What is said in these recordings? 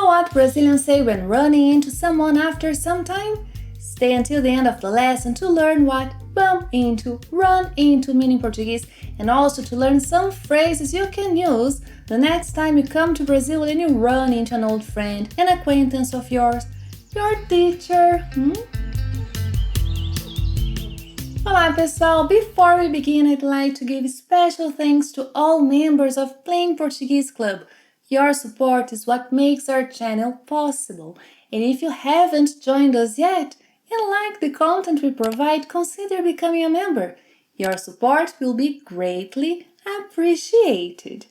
what Brazilians say when running into someone after some time? Stay until the end of the lesson to learn what bump into, run into mean in Portuguese, and also to learn some phrases you can use the next time you come to Brazil and you run into an old friend, an acquaintance of yours, your teacher. Olá pessoal, before we begin I'd like to give special thanks to all members of Playing Portuguese Club. Your support is what makes our channel possible, and if you haven't joined us yet and like the content we provide, consider becoming a member. Your support will be greatly appreciated.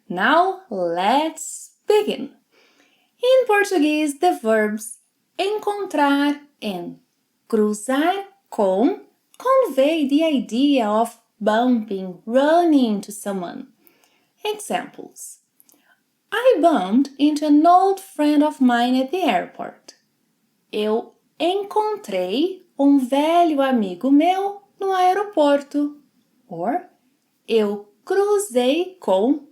Now let's begin. In Portuguese, the verbs encontrar and cruzar com convey the idea of bumping, running into someone. Examples: I bumped into an old friend of mine at the airport. Eu encontrei velho amigo meu no aeroporto. Or, eu cruzei com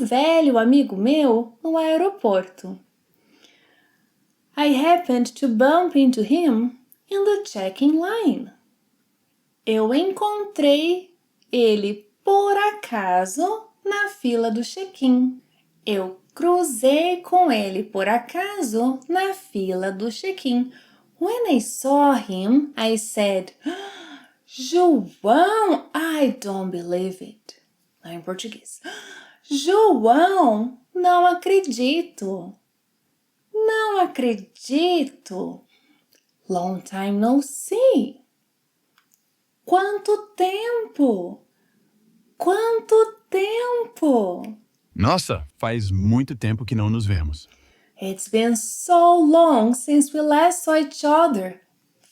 velho amigo meu no aeroporto. I happened to bump into him in the check-in line. Eu encontrei ele por acaso na fila do check-in. Eu cruzei com ele por acaso na fila do check-in. When I saw him, I said, João, I don't believe it. Lá em português. João, não acredito. Não acredito. Long time no see. Quanto tempo? Quanto tempo? Nossa, faz muito tempo que não nos vemos. It's been so long since we last saw each other.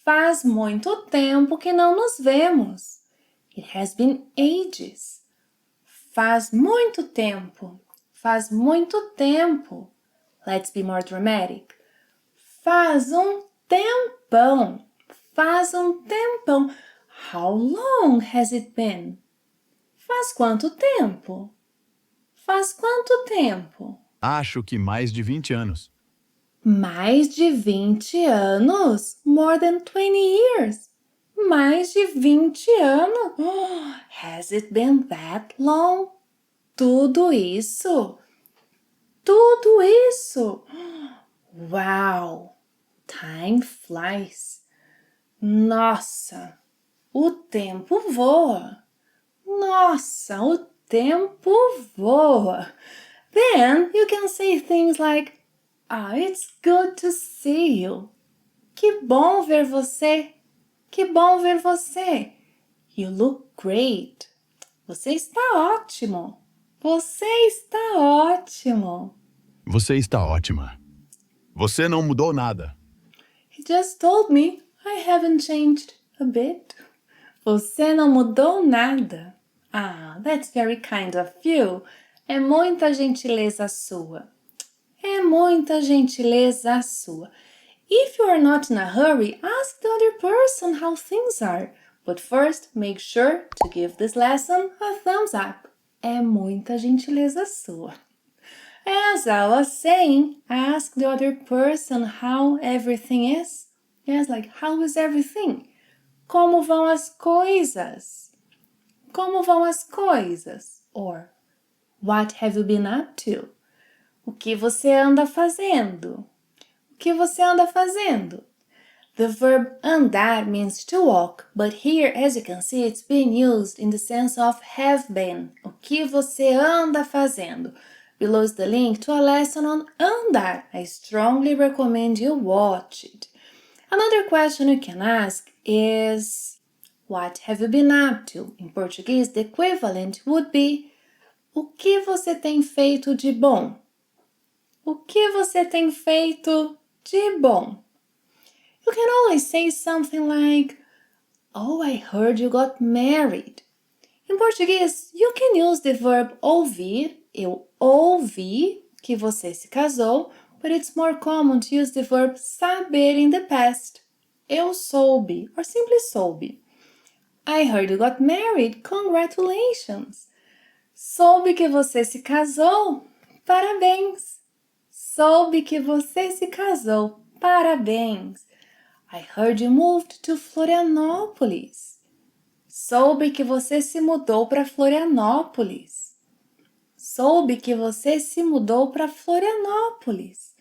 Faz muito tempo que não nos vemos. It has been ages. Faz muito tempo. Faz muito tempo. Let's be more dramatic. Faz tempão. Faz tempão. How long has it been? Faz quanto tempo? Faz quanto tempo? Acho que mais de 20 anos. Mais de 20 anos? More than 20 years. Mais de 20 anos? Oh, has it been that long? Tudo isso? Tudo isso? Wow! Time flies. Nossa, o tempo voa. Nossa, o tempo voa. Then you can say things like, it's good to see you. Que bom ver você. Que bom ver você. You look great. Você está ótimo. Você está ótimo. Você está ótima. Você não mudou nada. He just told me I haven't changed a bit. Você não mudou nada. That's very kind of you. É muita gentileza sua. É muita gentileza sua. If you are not in a hurry, ask the other person how things are. But first, make sure to give this lesson a thumbs up. É muita gentileza sua. As I was saying, ask the other person how everything is. Yes, like, how is everything? Como vão as coisas? Como vão as coisas? Or, what have you been up to? O que você anda fazendo? O que você anda fazendo? The verb andar means to walk, but here, as you can see, it's being used in the sense of have been. O que você anda fazendo? Below is the link to a lesson on andar. I strongly recommend you watch it. Another question you can ask is, what have you been up to? In Portuguese, the equivalent would be, o que você tem feito de bom? O que você tem feito de bom? You can always say something like, I heard you got married. In Português, you can use the verb ouvir. Eu ouvi que você se casou, but it's more common to use the verb saber in the past. Eu soube, or simply soube. I heard you got married. Congratulations! Soube que você se casou. Parabéns! Soube que você se casou. Parabéns. I heard you moved to Florianópolis. Soube que você se mudou para Florianópolis. Soube que você se mudou para Florianópolis.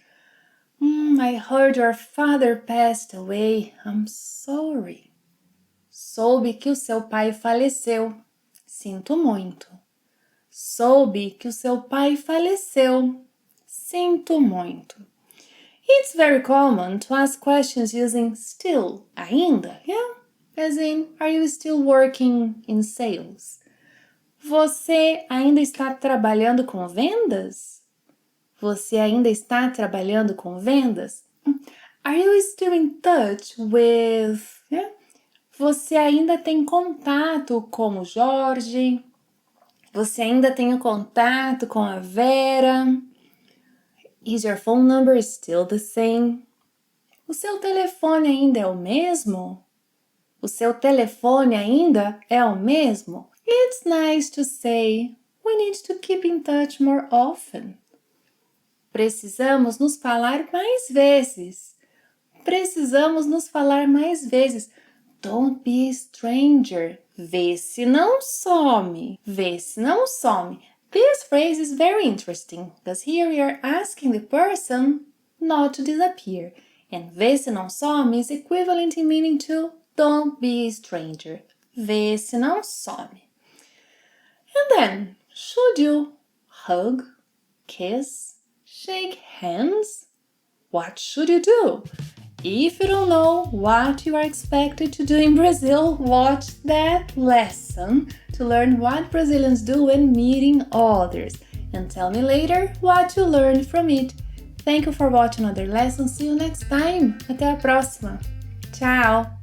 I heard your father passed away. I'm sorry. Soube que o seu pai faleceu. Sinto muito. Soube que o seu pai faleceu. Sinto muito. It's very common to ask questions using still, ainda, yeah? As in, are you still working in sales? Você ainda está trabalhando com vendas? Você ainda está trabalhando com vendas? Are you still in touch with... Yeah? Você ainda tem contato com o Jorge? Você ainda tem contato com a Vera? Is your phone number still the same? O seu telefone ainda é o mesmo? O seu telefone ainda é o mesmo? It's nice to say. We need to keep in touch more often. Precisamos nos falar mais vezes. Precisamos nos falar mais vezes. Don't be a stranger. Vê se não some. Vê se não some. This phrase is very interesting because here we are asking the person not to disappear. And vê se não some is equivalent in meaning to don't be a stranger. Vê se não some. And then, should you hug, kiss, shake hands? What should you do? If you don't know what you are expected to do in Brazil, watch that lesson to learn what Brazilians do when meeting others and tell me later what you learned from it. Thank you for watching another lesson. See you next time. Até a próxima. Tchau!